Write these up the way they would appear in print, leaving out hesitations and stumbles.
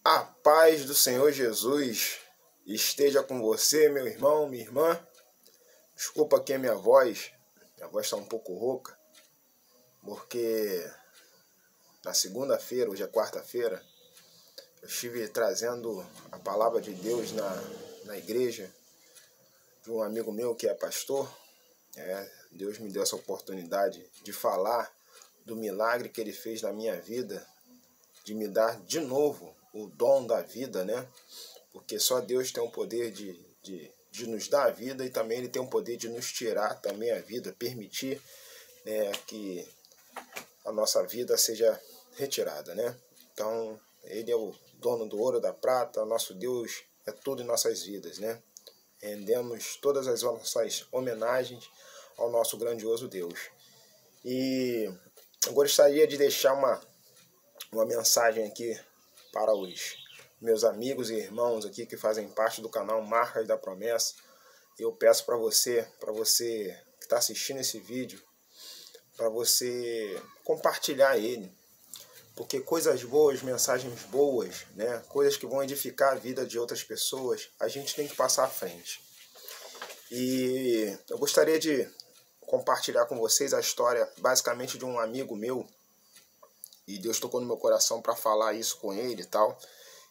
A paz do Senhor Jesus esteja com você, meu irmão, minha irmã. Desculpa aqui a minha voz está um pouco rouca, porque na segunda-feira, hoje é quarta-feira, eu estive trazendo a palavra de Deus na igreja de um amigo meu que é pastor. Deus me deu essa oportunidade de falar do milagre que ele fez na minha vida, de me dar de novo o dom da vida, né? Porque só Deus tem o poder de nos dar a vida, e também Ele tem o poder de nos tirar também a vida, permitir, né, que a nossa vida seja retirada, né? Então, Ele é o dono do ouro e da prata, nosso Deus é tudo em nossas vidas, né? Rendemos todas as nossas homenagens ao nosso grandioso Deus. E eu gostaria de deixar uma mensagem aqui para os meus amigos e irmãos aqui que fazem parte do canal Marcas da Promessa. Eu peço para você que está assistindo esse vídeo, para você compartilhar ele, porque coisas boas, mensagens boas, né, coisas que vão edificar a vida de outras pessoas, a gente tem que passar à frente. E eu gostaria de compartilhar com vocês a história basicamente de um amigo meu, e Deus tocou no meu coração para falar isso com ele e tal.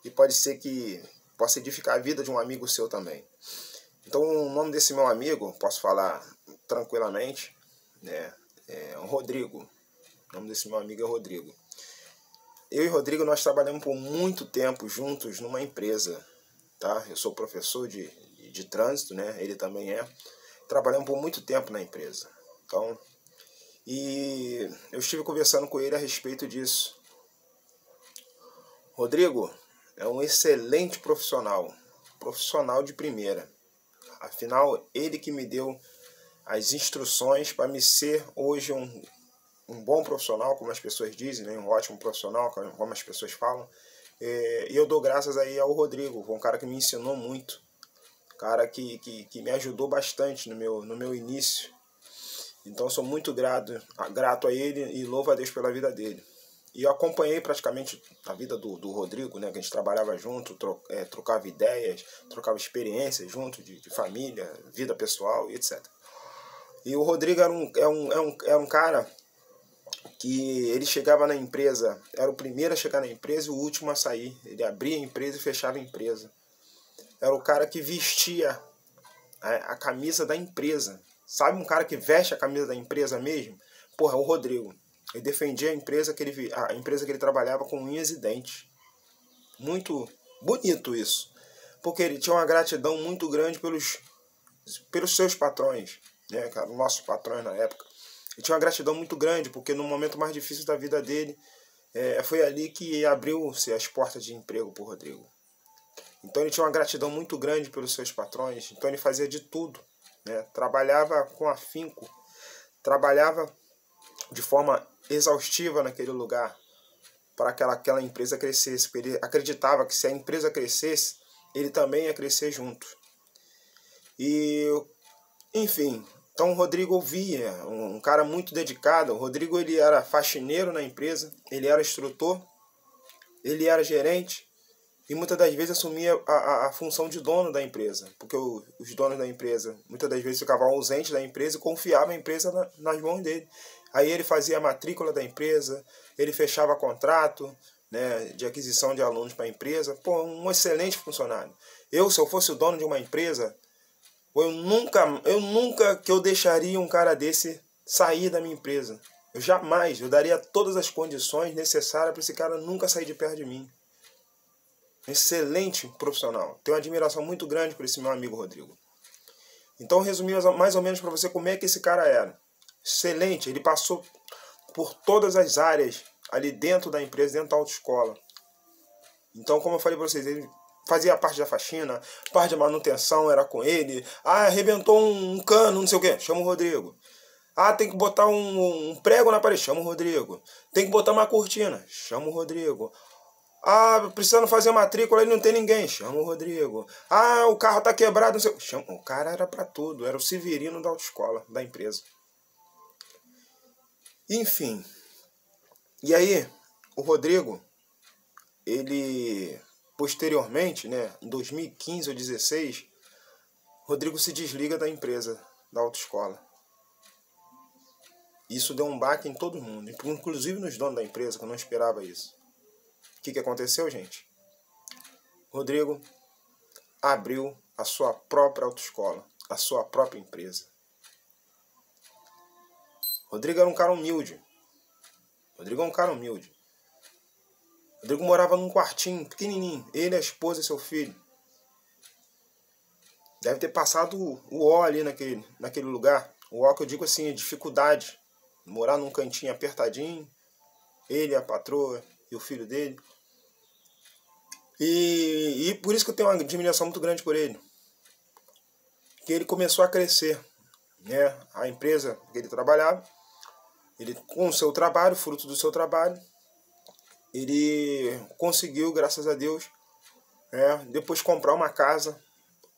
E pode ser que possa edificar a vida de um amigo seu também. Então, o nome desse meu amigo, posso falar tranquilamente, né? É o Rodrigo. O nome desse meu amigo é Rodrigo. Eu e o Rodrigo, nós trabalhamos por muito tempo juntos numa empresa, tá? Eu sou professor de trânsito, né? Ele também é. Trabalhamos por muito tempo na empresa. Então, e eu estive conversando com ele a respeito disso. Rodrigo é um excelente profissional de primeira. Afinal, ele que me deu as instruções para me ser hoje um bom profissional, como as pessoas dizem, né? Um ótimo profissional, como as pessoas falam. E eu dou graças aí ao Rodrigo, um cara que me ensinou muito, cara que me ajudou bastante no meu início. Então, sou muito grato a ele e louvo a Deus pela vida dele. E eu acompanhei praticamente a vida do Rodrigo, né? Que a gente trabalhava junto, trocava ideias, trocava experiências junto, de família, vida pessoal e etc. E o Rodrigo era um cara que ele chegava na empresa, era o primeiro a chegar na empresa e o último a sair. Ele abria a empresa e fechava a empresa. Era o cara que vestia a camisa da empresa. Sabe um cara que veste a camisa da empresa mesmo? Porra, é o Rodrigo. Ele defendia a empresa que ele trabalhava com unhas e dentes. Muito bonito isso. Porque ele tinha uma gratidão muito grande pelos seus patrões, né, cara, os nossos patrões na época. Ele tinha uma gratidão muito grande, porque no momento mais difícil da vida dele, foi ali que abriu-se as portas de emprego para o Rodrigo. Então ele tinha uma gratidão muito grande pelos seus patrões. Então ele fazia de tudo, né? Trabalhava com afinco, trabalhava de forma exaustiva naquele lugar para aquela empresa crescesse, porque ele acreditava que se a empresa crescesse, ele também ia crescer junto. E, enfim, então o Rodrigo via um cara muito dedicado. O Rodrigo, ele era faxineiro na empresa, ele era instrutor, ele era gerente, e muitas das vezes assumia a função de dono da empresa, porque os donos da empresa muitas das vezes ficavam ausentes da empresa e confiavam a empresa nas mãos dele. Aí ele fazia a matrícula da empresa, ele fechava contrato, né, de aquisição de alunos para a empresa. Pô, um excelente funcionário. Se eu fosse o dono de uma empresa, eu nunca que eu deixaria um cara desse sair da minha empresa. Eu daria todas as condições necessárias para esse cara nunca sair de perto de mim. Excelente profissional. Tenho uma admiração muito grande por esse meu amigo Rodrigo. Então, resumi mais ou menos para você como é que esse cara era. Excelente. Ele passou por todas as áreas ali dentro da empresa, dentro da autoescola. Então, como eu falei para vocês, ele fazia a parte da faxina, parte de manutenção era com ele. Arrebentou um cano, não sei o quê, chama o Rodrigo. Tem que botar um prego na parede, chama o Rodrigo. Tem que botar uma cortina, chama o Rodrigo. Precisando fazer matrícula, ele não tem ninguém, chama o Rodrigo. O carro tá quebrado, não sei. Chama. O cara era para tudo, era o Severino da autoescola, da empresa. Enfim. E aí, o Rodrigo, ele posteriormente, né, em 2015 ou 2016, Rodrigo se desliga da empresa, da autoescola. Isso deu um baque em todo mundo, inclusive nos donos da empresa, que eu não esperava isso. O que aconteceu, gente? Rodrigo abriu a sua própria autoescola, a sua própria empresa. Rodrigo era um cara humilde. Rodrigo morava num quartinho pequenininho, ele, a esposa e seu filho. Deve ter passado o ó ali naquele lugar. O ó que eu digo assim, dificuldade. Morar num cantinho apertadinho, ele, a patroa e o filho dele. E por isso que eu tenho uma admiração muito grande por ele. Que ele começou a crescer, né? A empresa que ele trabalhava, ele, com o seu trabalho, fruto do seu trabalho, ele conseguiu, graças a Deus, depois comprar uma casa,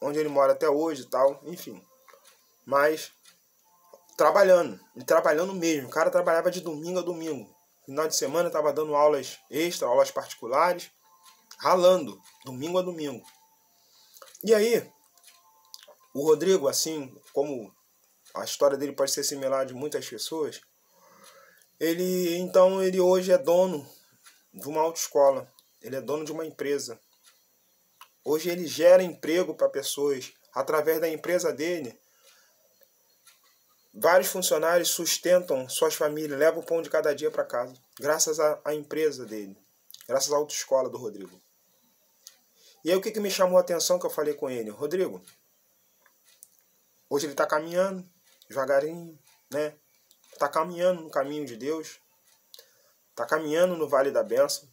onde ele mora até hoje e tal, enfim. Mas trabalhando mesmo. O cara trabalhava de domingo a domingo. Final de semana estava dando aulas extra, aulas particulares, ralando, domingo a domingo. E aí, o Rodrigo, assim como a história dele pode ser similar de muitas pessoas, ele hoje é dono de uma autoescola, ele é dono de uma empresa. Hoje ele gera emprego para pessoas. Através da empresa dele, vários funcionários sustentam suas famílias, levam o pão de cada dia para casa, graças à empresa dele, graças à autoescola do Rodrigo. E aí o que me chamou a atenção que eu falei com ele? Rodrigo, hoje ele está caminhando devagarinho, né? Está caminhando no caminho de Deus, está caminhando no Vale da Bênção.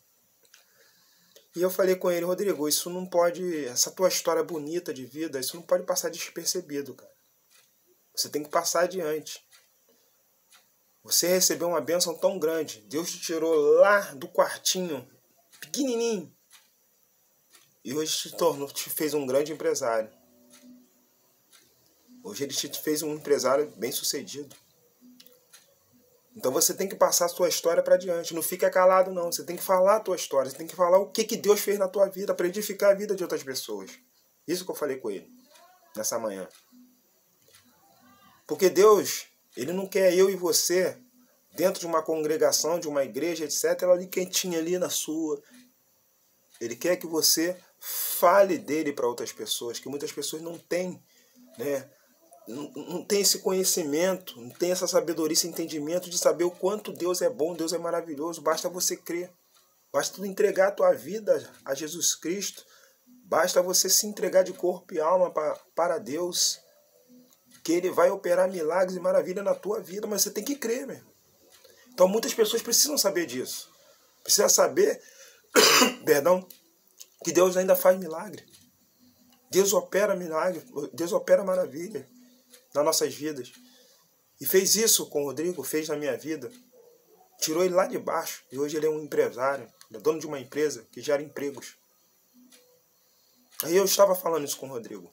E eu falei com ele, Rodrigo, isso não pode, essa tua história bonita de vida, isso não pode passar despercebido, cara. Você tem que passar adiante. Você recebeu uma bênção tão grande. Deus te tirou lá do quartinho, pequenininho. E hoje te fez um grande empresário. Hoje ele te fez um empresário bem sucedido. Então você tem que passar a sua história para adiante. Não fica calado, não. Você tem que falar a tua história. Você tem que falar o que Deus fez na tua vida para edificar a vida de outras pessoas. Isso que eu falei com ele nessa manhã. Porque Deus, ele não quer eu e você dentro de uma congregação, de uma igreja, etc. Ali quentinha ali na sua. Ele quer que você fale dele para outras pessoas, que muitas pessoas não têm, né? Não tem esse conhecimento, não tem essa sabedoria, esse entendimento de saber o quanto Deus é bom, Deus é maravilhoso. Basta você crer. Basta tu entregar a tua vida a Jesus Cristo. Basta você se entregar de corpo e alma para Deus, que Ele vai operar milagres e maravilhas na tua vida, mas você tem que crer, meu. Então muitas pessoas precisam saber disso. Precisa saber, perdão, que Deus ainda faz milagre. Deus opera milagre, Deus opera maravilha nas nossas vidas. E fez isso com o Rodrigo, fez na minha vida. Tirou ele lá de baixo. E hoje ele é um empresário, ele é dono de uma empresa que gera empregos. Aí eu estava falando isso com o Rodrigo.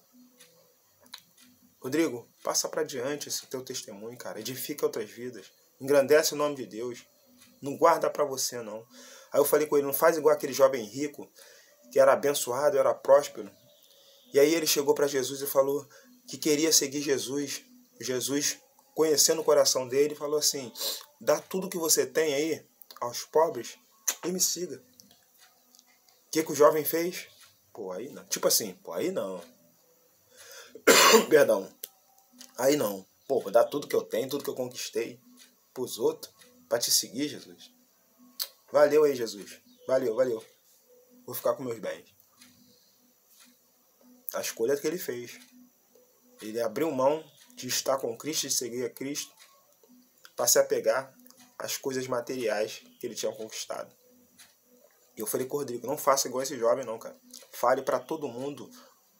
Rodrigo, passa para diante esse teu testemunho, cara. Edifica outras vidas. Engrandece o nome de Deus. Não guarda para você, não. Aí eu falei com ele, não faz igual aquele jovem rico, que era abençoado, era próspero. E aí ele chegou para Jesus e falou que queria seguir Jesus. Jesus, conhecendo o coração dele, falou assim, dá tudo que você tem aí aos pobres e me siga. O que o jovem fez? Pô, aí não. Tipo assim, pô, aí não. Perdão. Aí não. Pô, vou dar tudo que eu tenho, tudo que eu conquistei pros outros, para te seguir, Jesus. Valeu aí, Jesus. Valeu, valeu. Vou ficar com meus bens. A escolha que ele fez. Ele abriu mão de estar com Cristo, de seguir a Cristo, para se apegar às coisas materiais que ele tinha conquistado. E eu falei com o Rodrigo, não faça igual esse jovem não, cara. Fale para todo mundo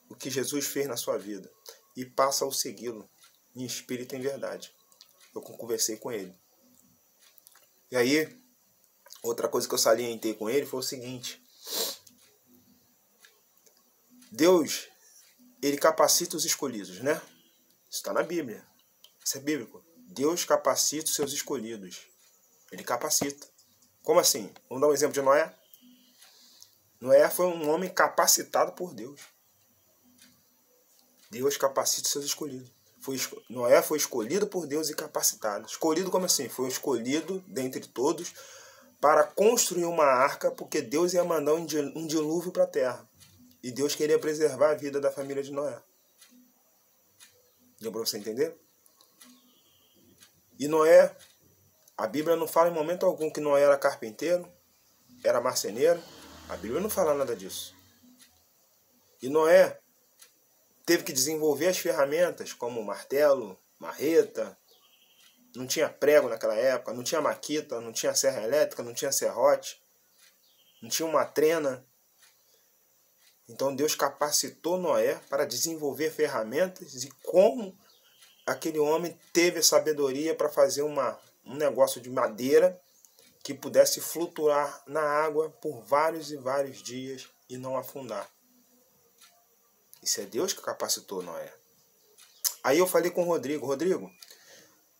o que Jesus fez na sua vida. E passa a segui-lo em espírito e em verdade. Eu conversei com ele. E aí, outra coisa que eu salientei com ele foi o seguinte. Deus, ele capacita os escolhidos, né? Isso está na Bíblia. Isso é bíblico. Deus capacita os seus escolhidos. Ele capacita. Como assim? Vamos dar um exemplo de Noé? Noé foi um homem capacitado por Deus. Deus capacita os seus escolhidos. Noé foi escolhido por Deus e capacitado. Escolhido como assim? Foi escolhido dentre todos para construir uma arca, porque Deus ia mandar um dilúvio para a terra. E Deus queria preservar a vida da família de Noé. Deu para você entender? E Noé, a Bíblia não fala em momento algum que Noé era carpinteiro, era marceneiro. A Bíblia não fala nada disso. E Noé teve que desenvolver as ferramentas como martelo, marreta. Não tinha prego naquela época, não tinha maquita, não tinha serra elétrica, não tinha serrote, não tinha uma trena. Então Deus capacitou Noé para desenvolver ferramentas e como aquele homem teve a sabedoria para fazer um negócio de madeira que pudesse flutuar na água por vários e vários dias e não afundar. Isso é Deus que capacitou Noé. Aí eu falei com o Rodrigo,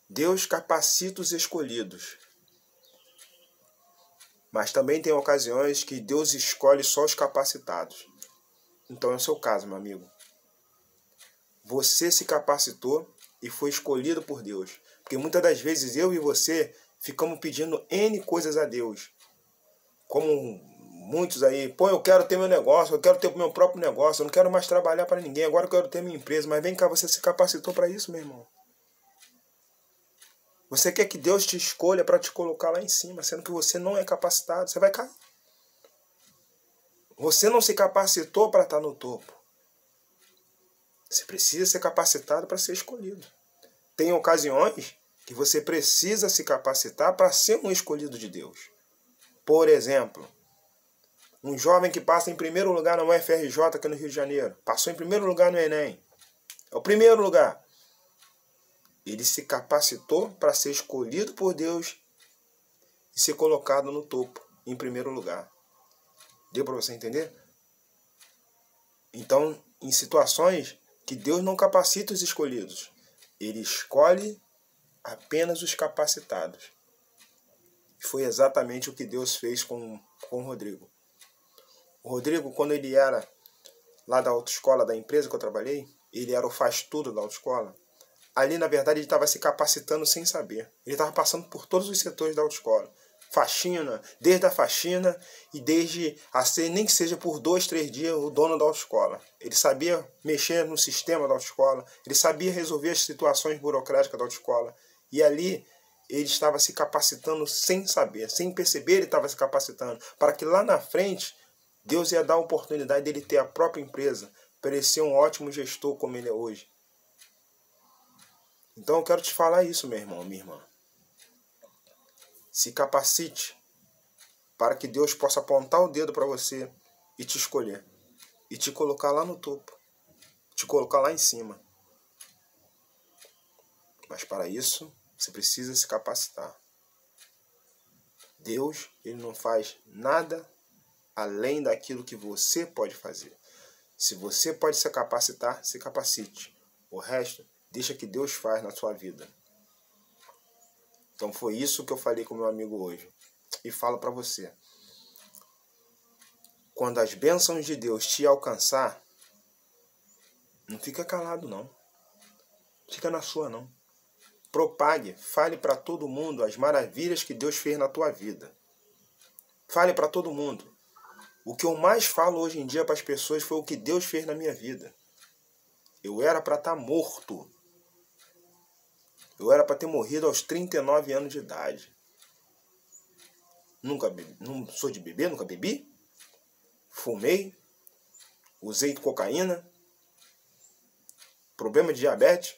Deus capacita os escolhidos. Mas também tem ocasiões que Deus escolhe só os capacitados. Então é o seu caso, meu amigo. Você se capacitou e foi escolhido por Deus. Porque muitas das vezes eu e você ficamos pedindo N coisas a Deus. Como muitos aí, pô, eu quero ter meu negócio, eu quero ter o meu próprio negócio, eu não quero mais trabalhar para ninguém, agora eu quero ter minha empresa. Mas vem cá, você se capacitou para isso, meu irmão. Você quer que Deus te escolha para te colocar lá em cima, sendo que você não é capacitado, você vai cair. Você não se capacitou para estar no topo. Você precisa ser capacitado para ser escolhido. Tem ocasiões que você precisa se capacitar para ser um escolhido de Deus. Por exemplo, um jovem que passa em primeiro lugar na UFRJ aqui no Rio de Janeiro, passou em primeiro lugar no Enem. É o primeiro lugar. Ele se capacitou para ser escolhido por Deus e ser colocado no topo, em primeiro lugar. Deu para você entender? Então, em situações que Deus não capacita os escolhidos, Ele escolhe apenas os capacitados. Foi exatamente o que Deus fez com o Rodrigo. O Rodrigo, quando ele era lá da autoescola, da empresa que eu trabalhei, ele era o faz-tudo da autoescola. Ali, na verdade, ele estava se capacitando sem saber. Ele estava passando por todos os setores da autoescola. Faxina, desde a faxina e desde a ser, nem que seja por 2, 3 dias, o dono da autoescola. Ele sabia mexer no sistema da autoescola, ele sabia resolver as situações burocráticas da autoescola. E ali ele estava se capacitando sem saber, sem perceber ele estava se capacitando, para que lá na frente Deus ia dar a oportunidade dele ter a própria empresa, para ele ser um ótimo gestor como ele é hoje. Então eu quero te falar isso, meu irmão, minha irmã. Se capacite para que Deus possa apontar o dedo para você e te escolher. E te colocar lá no topo. Te colocar lá em cima. Mas para isso, você precisa se capacitar. Deus, Ele não faz nada além daquilo que você pode fazer. Se você pode se capacitar, se capacite. O resto, deixa que Deus faz na sua vida. Então foi isso que eu falei com meu amigo hoje. E falo para você. Quando as bênçãos de Deus te alcançar, não fica calado não. Fica na sua não. Propague, fale para todo mundo as maravilhas que Deus fez na tua vida. Fale para todo mundo. O que eu mais falo hoje em dia para as pessoas foi o que Deus fez na minha vida. Eu era para estar morto. Eu era para ter morrido aos 39 anos de idade. Nunca bebi, não sou de beber, nunca bebi. Fumei. Usei cocaína. Problema de diabetes.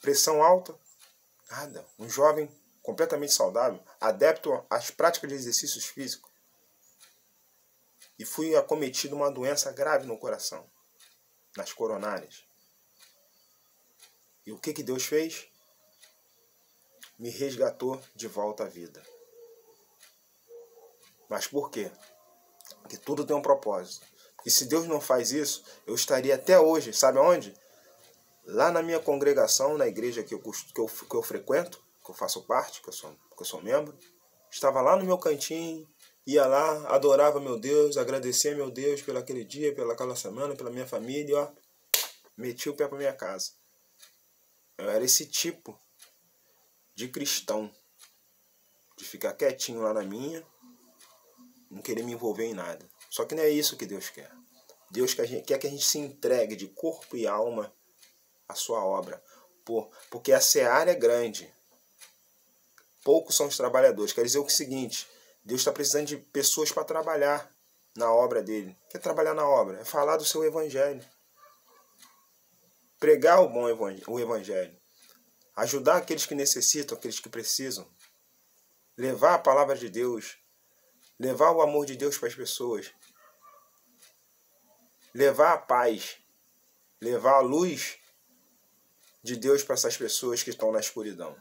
Pressão alta. Nada. Um jovem completamente saudável. Adepto às práticas de exercícios físicos. E fui acometido de uma doença grave no coração. Nas coronárias. E o que Deus fez? Me resgatou de volta à vida. Mas por quê? Porque tudo tem um propósito. E se Deus não faz isso, eu estaria até hoje, sabe aonde? Lá na minha congregação, na igreja que eu frequento, que eu faço parte, que eu sou membro. Estava lá no meu cantinho, ia lá, adorava meu Deus, agradecia meu Deus pelo aquele dia, pelaquela semana, pela minha família, e ó, meti o pé para minha casa. Eu era esse tipo de cristão, de ficar quietinho lá na minha, não querer me envolver em nada. Só que não é isso que Deus quer. Deus quer que a gente se entregue de corpo e alma à sua obra. Porque a seara é grande. Poucos são os trabalhadores. Quer dizer o seguinte, Deus está precisando de pessoas para trabalhar na obra dele. Quer trabalhar na obra? É falar do seu evangelho. Pregar o evangelho. Ajudar aqueles que necessitam, aqueles que precisam. Levar a palavra de Deus. Levar o amor de Deus para as pessoas. Levar a paz. Levar a luz de Deus para essas pessoas que estão na escuridão.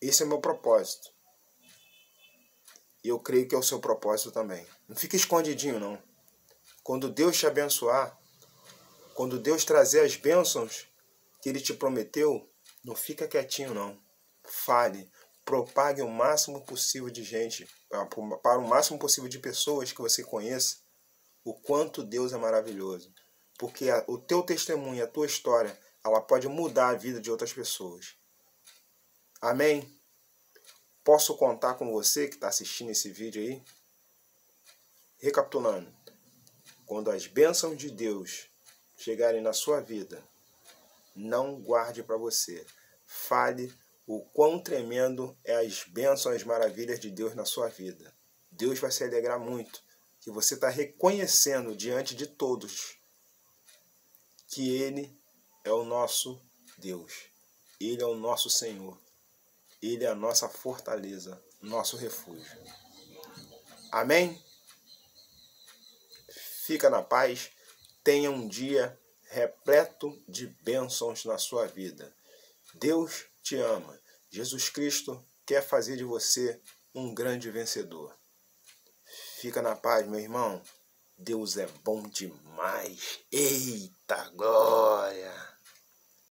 Esse é o meu propósito. E eu creio que é o seu propósito também. Não fique escondidinho, não. Quando Deus te abençoar, quando Deus trazer as bênçãos que Ele te prometeu, não fica quietinho, não. Fale, propague o máximo possível de gente, para o máximo possível de pessoas que você conheça, o quanto Deus é maravilhoso. Porque o teu testemunho, a tua história, ela pode mudar a vida de outras pessoas. Amém? Posso contar com você que está assistindo esse vídeo aí? Recapitulando, quando as bênçãos de Deus chegarem na sua vida, não guarde para você. Fale o quão tremendo é as bênçãos, as maravilhas de Deus na sua vida. Deus vai se alegrar muito que você está reconhecendo diante de todos que Ele é o nosso Deus. Ele é o nosso Senhor. Ele é a nossa fortaleza, nosso refúgio. Amém? Fica na paz. Tenha um dia repleto de bênçãos na sua vida. Deus te ama. Jesus Cristo quer fazer de você um grande vencedor. Fica na paz, meu irmão. Deus é bom demais. Eita glória!